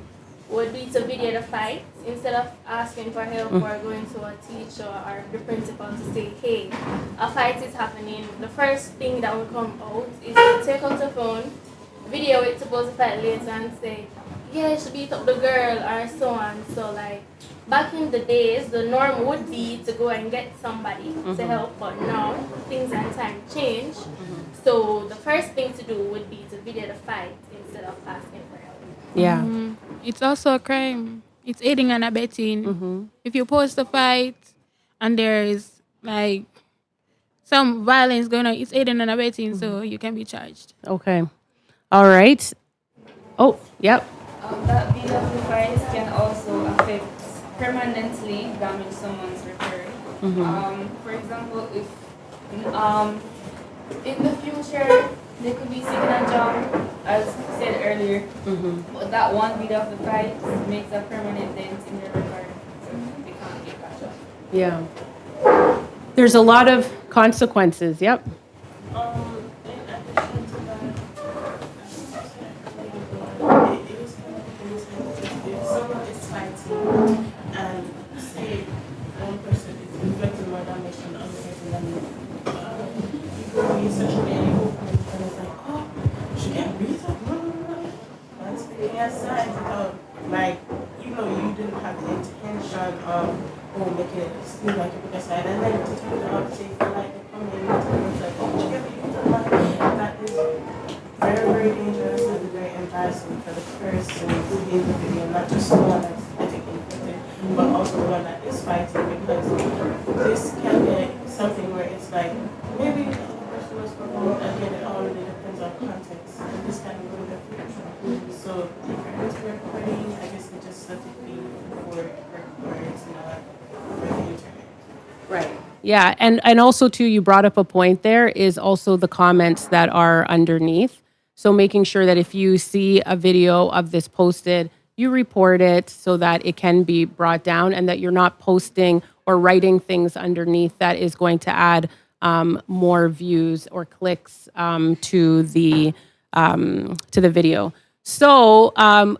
would be to video the fight instead of asking for help or going to a teacher or the principal to say, hey, a fight is happening. The first thing that would come out is to take out the phone, video it, suppose to fight later and say, yeah, she beat up the girl or so on. So like back in the days, the norm would be to go and get somebody to help, but now things and time change. So the first thing to do would be to video the fight instead of asking for help. Yeah. It's also a crime. It's aiding and abetting. If you post a fight and there is like some violence going on, it's aiding and abetting, so you can be charged. Okay. All right. Oh, yep. That video of the fight can also affect permanently damage someone's record. For example, if in the future they could be seeking a job, as said earlier, but that one video of the fight makes a permanent dent in their record, so they can't get that job. Yeah. There's a lot of consequences. Yep. In addition to that, it was kind of if someone is fighting and say one person is inflicting more damage on the other person than you go be sexually and you open it and it's like, oh, she can't beat up. That's taking aside without, like, you know, you didn't have the intention of making it seem like you put aside and then to turn it up, say, feel like they come in and it's like, oh, she can't beat up. That is very, very dangerous and very embarrassing for the person who gave the video, not just the one that's getting inflicted, but also the one that is fighting, because this can be something where it's like, maybe the person was provoked, again, it all really depends on context, and this can go in the future. So if you're into recording, I guess you just let it be for recordings, not for the internet. Right. Yeah, and also too, you brought up a point there is also the comments that are underneath. So making sure that if you see a video of this posted, you report it so that it can be brought down and that you're not posting or writing things underneath that is going to add more views or clicks to the video. So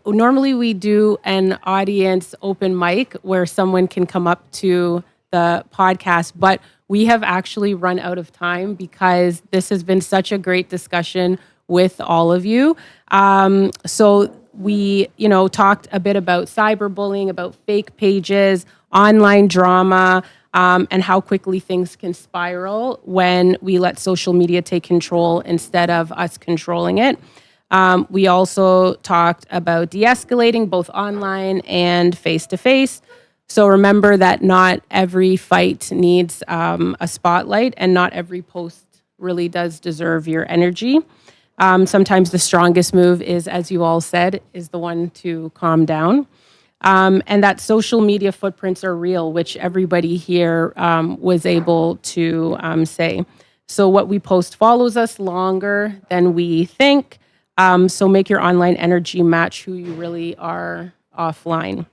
normally we do an audience open mic where someone can come up to the podcast, but we have actually run out of time because this has been such a great discussion with all of you. So we, talked a bit about cyberbullying, about fake pages, online drama, and how quickly things can spiral when we let social media take control instead of us controlling it. We also talked about de-escalating both online and face-to-face. So remember that not every fight needs a spotlight and not every post really does deserve your energy. Sometimes the strongest move is, as you all said, is the one to calm down. And that social media footprints are real, which everybody here was able to say. So what we post follows us longer than we think. So make your online energy match who you really are offline.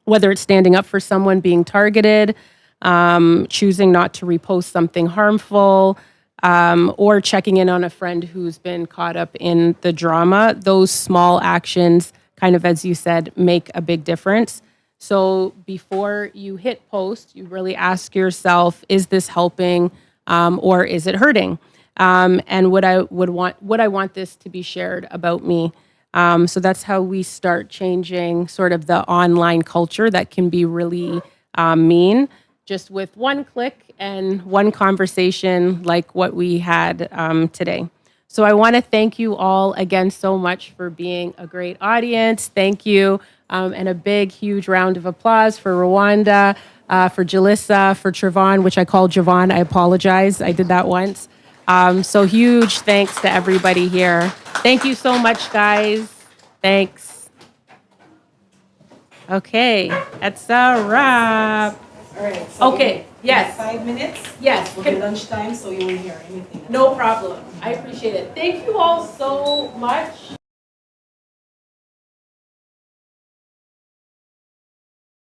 Whether it's standing up for someone being targeted, choosing not to repost something harmful, or checking in on a friend who's been caught up in the drama, those small actions, kind of as you said, make a big difference. So before you hit post, you really ask yourself, is this helping or is it hurting? And would I want this to be shared about me? So that's how we start changing sort of the online culture that can be really mean, just with one click and one conversation like what we had today. So I want to thank you all again so much for being a great audience. Thank you. And a big, huge round of applause for Rwanda, for Jalissa, for Trevon, which I called Javon. I apologize. I did that once. So huge thanks to everybody here. Thank you so much, guys. Thanks. Okay, that's a wrap. All right. So Okay, yes. 5 minutes? Yes. Will be lunchtime, so you won't hear anything. No problem. I appreciate it. Thank you all so much.